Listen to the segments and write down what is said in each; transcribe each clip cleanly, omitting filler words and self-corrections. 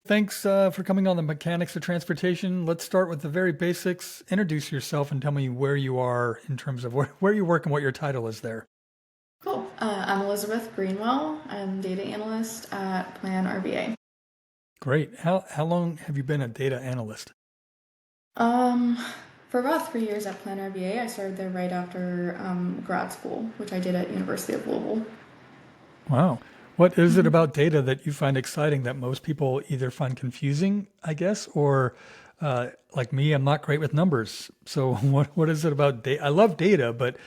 Thanks for coming on the mechanics of transportation. Let's start with the very basics. Introduce yourself and tell me where you are in terms of where you work and what your title is there. Cool. I'm Elizabeth Greenwell. I'm data analyst at Plan RBA. Great. How long have you been a data analyst? Um, for about 3 years at Plan RBA, I started there right after grad school, which I did at University of Louisville. Wow. What is it about data that you find exciting that most people either find confusing, I guess, or like me, I'm not great with numbers. So what is it about data? I love data, but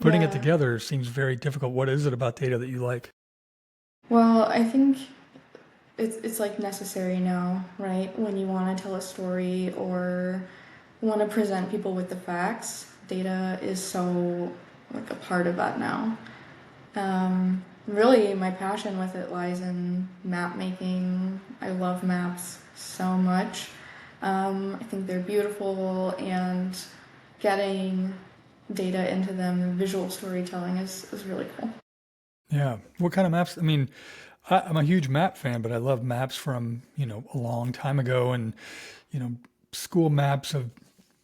putting it Yeah. together seems very difficult. What is it about data that you like? Well, I think it's like necessary now, right? When you want to tell a story or want to present people with the facts, data is so like a part of that now. Really, my passion with it lies in map making. I love maps so much. I think they're beautiful, and getting data into them, visual storytelling is really cool. Yeah. What kind of maps? I mean, I'm a huge map fan, but I love maps from, a long time ago and, you know, school maps of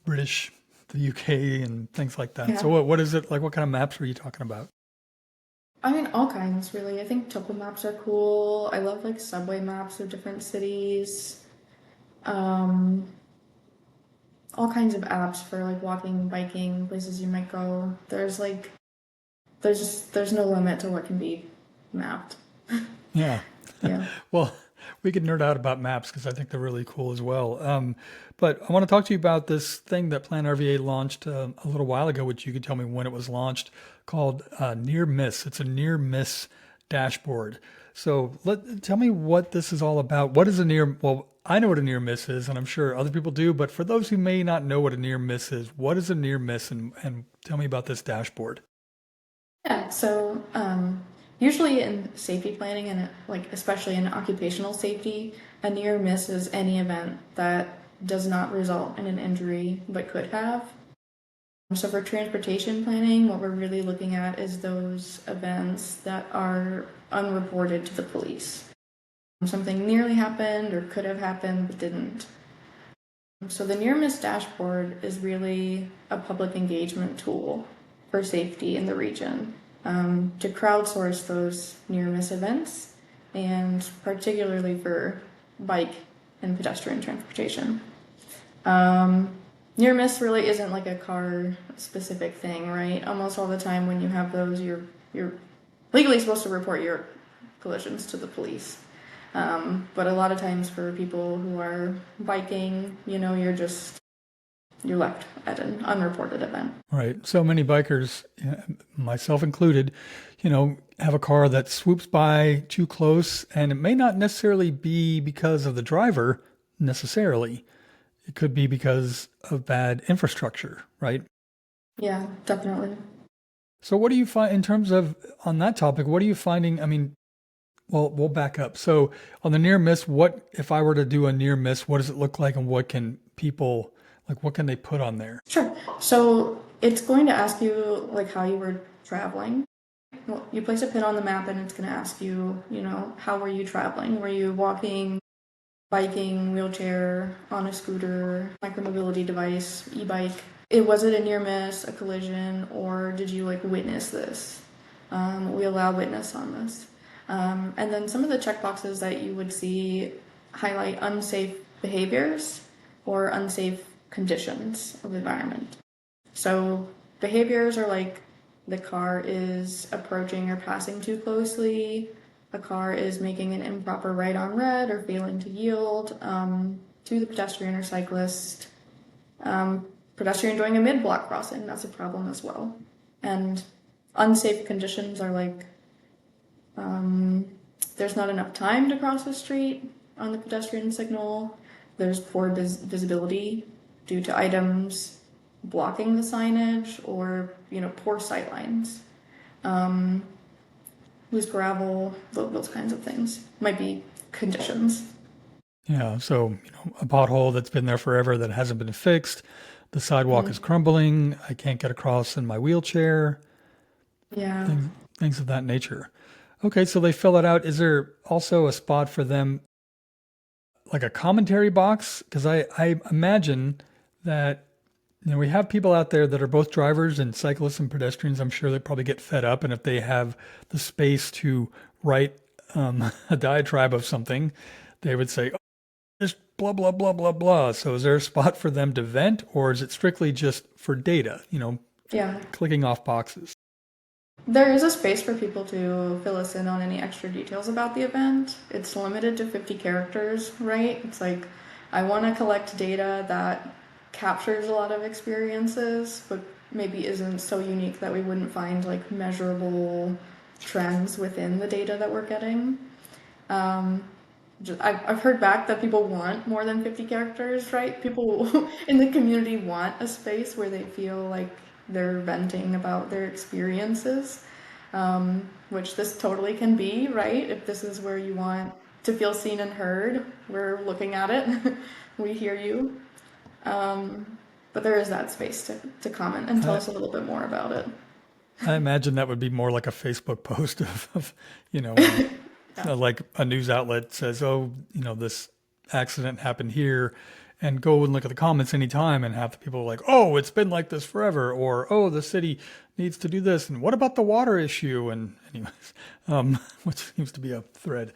British, the UK and things like that. So Yeah. what is it like? What kind of maps were you talking about? I mean, all kinds, really. I think topo maps are cool. I love like subway maps of different cities. Um, all kinds of apps for like walking, biking, places you might go. There's no limit to what can be mapped. Yeah. Yeah. Well, we could nerd out about maps because I think they're really cool as well. But I want to talk to you about this thing that Plan RVA launched a little while ago, which you could tell me when it was launched, called Near Miss. It's a near miss dashboard. So tell me what this is all about. What is a near? Well, I know what a near miss is, and I'm sure other people do. But for those who may not know what a near miss is, what is a near miss, and tell me about this dashboard. Yeah, so usually in safety planning and like especially in occupational safety, a near miss is any event that does not result in an injury but could have. So for transportation planning, what we're really looking at is those events that are unreported to the police. Something nearly happened or could have happened but didn't. So the near miss dashboard is really a public engagement tool for safety in the region to crowdsource those near miss events and particularly for bike and pedestrian transportation. Um, Near miss really isn't like a car specific thing, right? Almost all the time when you have those, you're legally supposed to report your collisions to the police. But a lot of times for people who are biking, you're left at an unreported event. Right. So many bikers, myself included, have a car that swoops by too close, and it may not necessarily be because of the driver necessarily. It could be because of bad infrastructure, right? Yeah, definitely. So what do you find in terms of on that topic, what are you finding? I mean, well, we'll back up. So on the near miss, what if I were to do a near miss, what does it look like and what can people like what can they put on there? Sure. So it's going to ask you like how you were traveling. Well, you place a pin on the map and it's going to ask you, how were you traveling? Were you walking, biking, wheelchair, on a scooter, micromobility device, e-bike? Was it a near miss, a collision, or did you like witness this? We allow witness on this. And then some of the checkboxes that you would see highlight unsafe behaviors or unsafe conditions of the environment. So behaviors are like the car is approaching or passing too closely, a car is making an improper right on red or failing to yield to the pedestrian or cyclist, pedestrian doing a mid-block crossing, that's a problem as well. And unsafe conditions are like there's not enough time to cross the street on the pedestrian signal, there's poor visibility due to items blocking the signage or poor sight lines, loose gravel, those kinds of things might be conditions. Yeah, so, a pothole that's been there forever that hasn't been fixed. The sidewalk is Mm, crumbling. I can't get across in my wheelchair. yeah. Things of that nature. Okay, so they fill it out. Is there also a spot for them? like a commentary box? Because I imagine that we have people out there that are both drivers and cyclists and pedestrians. I'm sure they probably get fed up, and if they have the space to write a diatribe of something, they would say, "Oh, just blah blah blah blah blah." So is there a spot for them to vent, or is it strictly just for data? Yeah. Clicking off boxes. There is a space for people to fill us in on any extra details about the event. It's limited to 50 characters, right? It's like, I want to collect data that captures a lot of experiences, but maybe isn't so unique that we wouldn't find like measurable trends within the data that we're getting. Um, I've heard back that people want more than 50 characters, right? People in the community want a space where they feel like they're venting about their experiences, which this totally can be, right? If this is where you want to feel seen and heard, we're looking at it. We hear you. But there is that space to comment and tell I, us a little bit more about it. I imagine that would be more like a Facebook post of Yeah. like a news outlet says, "Oh, this accident happened here," and go and look at the comments anytime, and half the people are like, "Oh, it's been like this forever," or "Oh, the city needs to do this," and "What about the water issue?" And anyways, which seems to be a thread.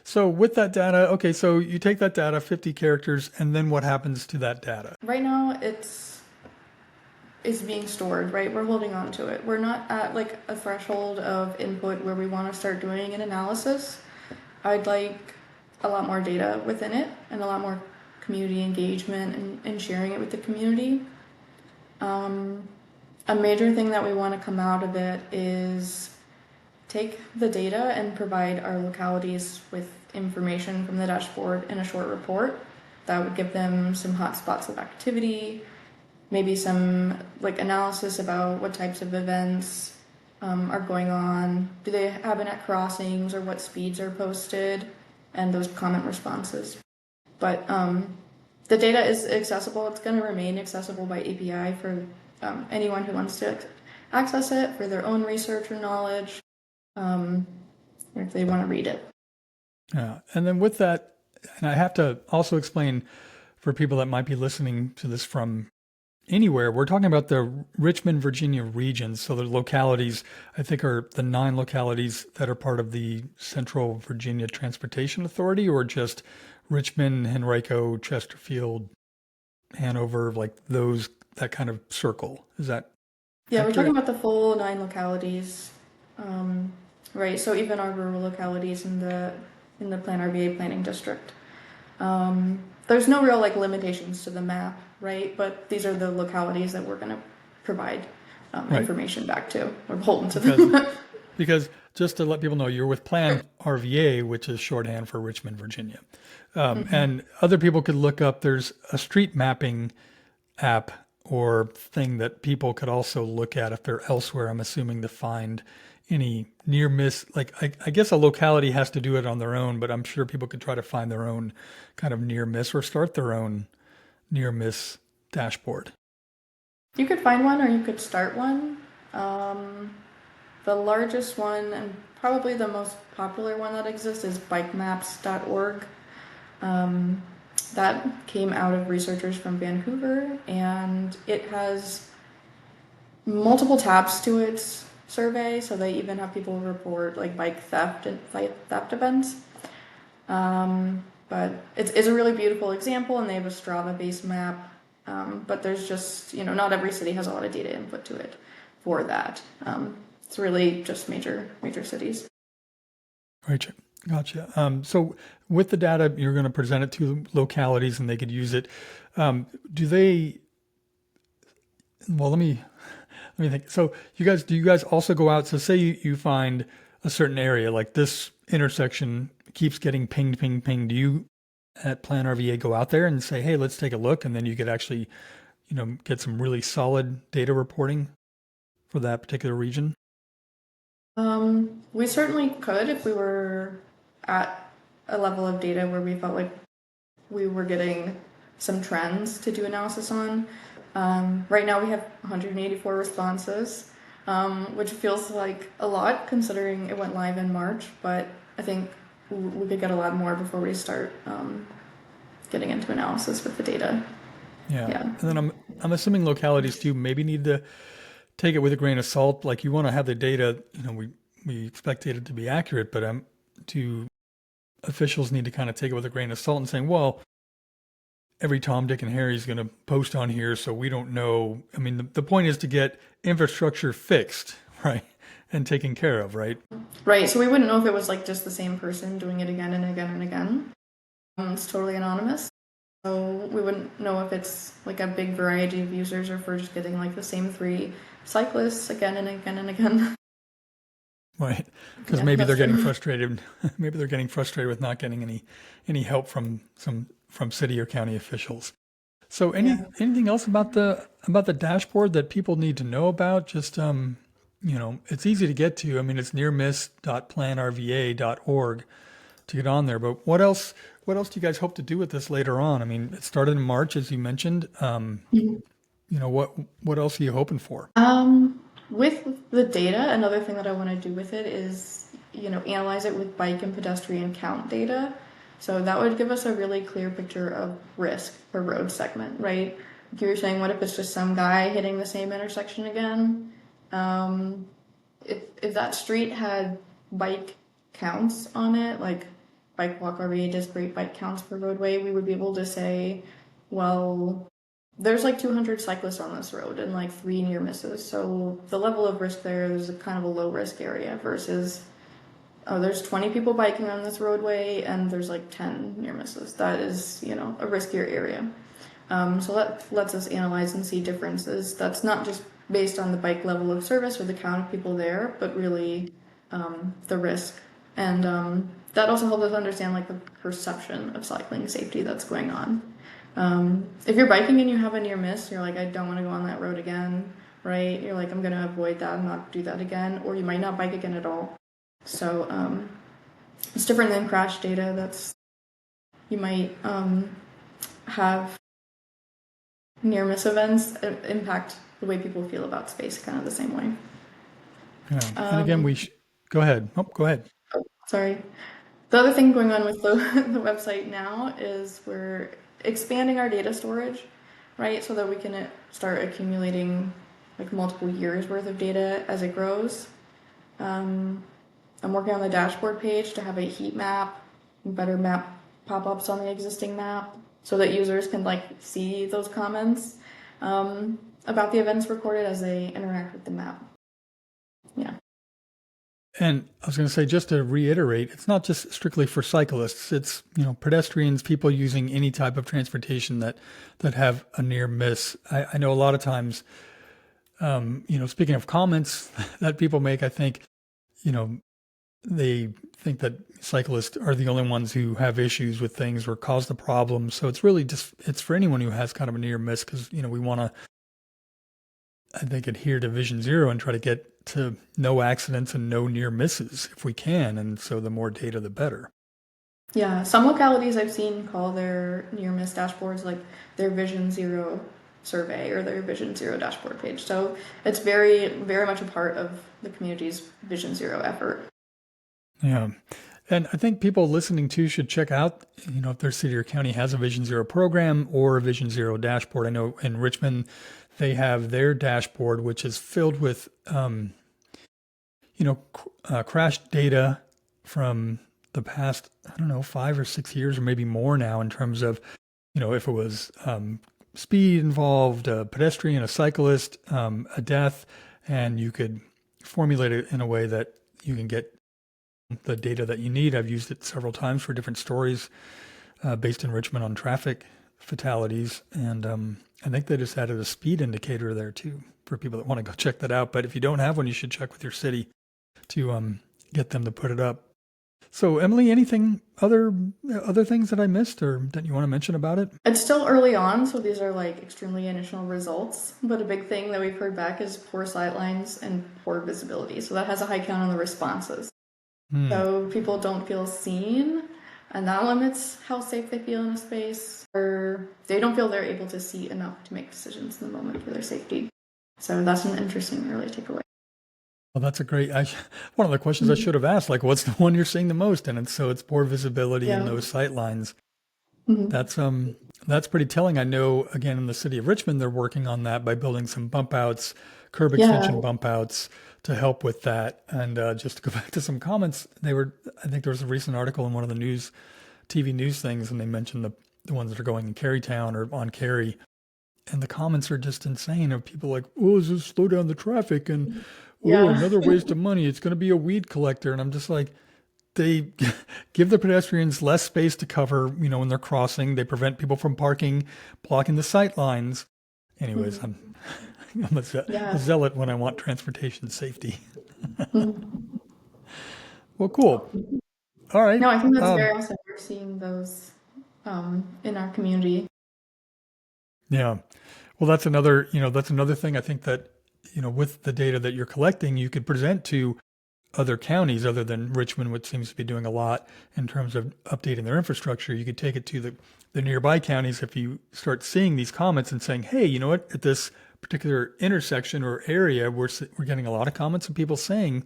So with that data, okay, so you take that data, 50 characters, and then what happens to that data? Right now, it's is being stored, right? We're holding on to it. We're not at like a threshold of input where we want to start doing an analysis. I'd like a lot more data within it and a lot more community engagement and sharing it with the community. A major thing that we want to come out of it is take the data and provide our localities with information from the dashboard in a short report that would give them some hotspots of activity, maybe some like analysis about what types of events are going on. Do they happen at crossings or what speeds are posted? And those comment responses. But the data is accessible. It's going to remain accessible by API for anyone who wants to access it for their own research or knowledge, or if they want to read it. Yeah. And then with that, and I have to also explain for people that might be listening to this from anywhere, we're talking about the Richmond, Virginia region. So the localities, I think, are the 9 localities that are part of the Central Virginia Transportation Authority, or just Richmond, Henrico, Chesterfield, Hanover, like those, that kind of circle. Is that Yeah, we're talking accurate? about the full 9 localities, um, right? So even our rural localities in the Plan RVA planning district. There's no real like limitations to the map, right? But these are the localities that we're going to provide Right. information back to. We're beholden to Because them. because just to let people know, you're with Plan RVA, which is shorthand for Richmond, Virginia. And other people could look up, there's a street mapping app or thing that people could also look at if they're elsewhere, I'm assuming, to find any near miss. Like, I guess a locality has to do it on their own, but I'm sure people could try to find their own kind of near miss or start their own near miss dashboard. You could find one or you could start one. Um, the largest one and probably the most popular one that exists is bikemaps.org. Um, that came out of researchers from Vancouver, and it has multiple tabs to its survey. So they even have people report like bike theft and theft events. But it's a really beautiful example, and they have a Strava-based map. But there's just not every city has a lot of data input to it for that. It's really just major cities. Right. Gotcha. So with the data, you're going to present it to localities and they could use it. Do they, well, let me think. So do you guys also go out? So say you find a certain area, like this intersection keeps getting pinged, pinged, pinged. Do you at Plan RVA go out there and say, hey, let's take a look? And then you could actually, get some really solid data reporting for that particular region? We certainly could if we were at a level of data where we felt like we were getting some trends to do analysis on. Right now we have 184 responses, which feels like a lot considering it went live in March, but I think we could get a lot more before we start getting into analysis with the data. Yeah. Yeah. And then I'm assuming localities too maybe need to take it with a grain of salt. Like you want to have the data, we expect data to be accurate, but to officials need to kind of take it with a grain of salt and saying, well, every Tom, Dick, and Harry is going to post on here, so we don't know. I mean, the point is to get infrastructure fixed, right, and taken care of, right? Right. So we wouldn't know if it was like just the same person doing it again and again and again. It's totally anonymous. So we wouldn't know if it's like a big variety of users or if we're just getting like the same three cyclists again and again and again. Right, because Yeah, maybe that's they're getting true. frustrated. Maybe they're getting frustrated with not getting any help from city or county officials. So, Yeah. anything else about the dashboard that people need to know about? Just it's easy to get to. I mean, it's nearmiss.planrva.org to get on there. But what else? What else do you guys hope to do with this later on? I mean, it started in March, as you mentioned. Mhm. What else are you hoping for? With the data, another thing that I want to do with it is, analyze it with bike and pedestrian count data. So that would give us a really clear picture of risk per road segment, right? Like you were saying, what if it's just some guy hitting the same intersection again? Um, if that street had bike counts on it, like bike walk RVA does great bike counts per roadway, we would be able to say, well, there's like 200 cyclists on this road and like three near misses. So the level of risk there is a kind of a low risk area versus, oh, there's 20 people biking on this roadway and there's like 10 near misses. That is, a riskier area. So that lets us analyze and see differences. That's not just based on the bike level of service or the count of people there, but really the risk. And that also helps us understand like the perception of cycling safety that's going on. If you're biking and you have a near miss, you're like, I don't want to go on that road again, right? You're like, I'm going to avoid that and not do that again, or you might not bike again at all. So it's different than crash data. That's you might have near miss events impact the way people feel about space kind of the same way. Yeah. And again, Um, go ahead. Oh, go ahead. sorry. The other thing going on with the, the website now is we're expanding our data storage, right? So that we can start accumulating like multiple years worth of data as it grows. Um, I'm working on the dashboard page to have a heat map, better map pop-ups on the existing map so that users can like see those comments about the events recorded as they interact with the map. Yeah. And I was going to say, just to reiterate, it's not just strictly for cyclists. It's pedestrians, people using any type of transportation that have a near miss. I know a lot of times, speaking of comments that people make, I think you know they think that cyclists are the only ones who have issues with things or cause the problem. So it's really just it's for anyone who has kind of a near miss because we want to I think adhere to Vision Zero and try to get to no accidents and no near misses if we can. And so the more data, the better. Yeah, some localities I've seen call their near miss dashboards like their Vision Zero survey or their Vision Zero dashboard page. So it's very, very much a part of the community's Vision Zero effort. Yeah. And I think people listening to should check out, if their city or county has a Vision Zero program or a Vision Zero dashboard. I know in Richmond, they have their dashboard, which is filled with, crash data from the past, I don't know, 5 or 6 years or maybe more now in terms of, if it was speed involved, a pedestrian, a cyclist, a death, and you could formulate it in a way that you can get the data that you need. I've used it several times for different stories based in Richmond on traffic fatalities. And I think they just added a speed indicator there too for people that want to go check that out. But if you don't have one, you should check with your city to get them to put it up. So, Emily, anything other things that I missed or that you want to mention about it? It's still early on, so these are like extremely initial results. But a big thing that we've heard back is poor sight lines and poor visibility. So that has a high count on the responses. Hmm. So people don't feel seen, and that limits how safe they feel in a space, or they don't feel they're able to see enough to make decisions in the moment for their safety. So that's an interesting early takeaway. Well, that's a great. One of the questions I should have asked, like, what's the one you're seeing the most? And it's poor visibility and Yeah. those sight lines. Mhm. That's that's pretty telling. I know again in the city of Richmond they're working on that by building some bump outs, curb Yeah. extension bump outs to help with that. And just to go back to some comments, I think there was a recent article in one of the TV news things, and they mentioned the ones that are going in Carytown or on Cary, and the comments are just insane of people like, "Oh, does this slow down the traffic?" And "Oh, Yeah. another waste of money. It's going to be a weed collector." And I'm just like, they give the pedestrians less space to cover, when they're crossing. They prevent people from parking, blocking the sight lines. Anyways, Mhm. I'm a Yeah. zealot when I want transportation safety. Mhm. Well, cool. All right. No, I think that's Um, very awesome. We're seeing those in our community. yeah. Well, that's another thing I think that, with the data that you're collecting, you could present to other counties other than Richmond, which seems to be doing a lot in terms of updating their infrastructure. You could take it to the nearby counties if you start seeing these comments and saying, hey, you know what, at this particular intersection or area, we're getting a lot of comments of people saying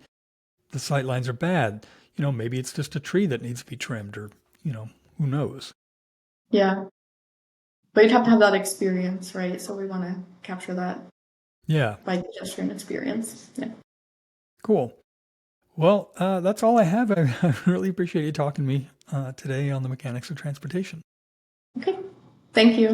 the sight lines are bad. Maybe it's just a tree that needs to be trimmed or, who knows? Yeah. But you'd have to have that experience, right? So we want to capture that Yeah, by pedestrian experience. Yeah. cool. Well, that's all I have. I really appreciate you talking to me today on the mechanics of transportation. Okay. Thank you.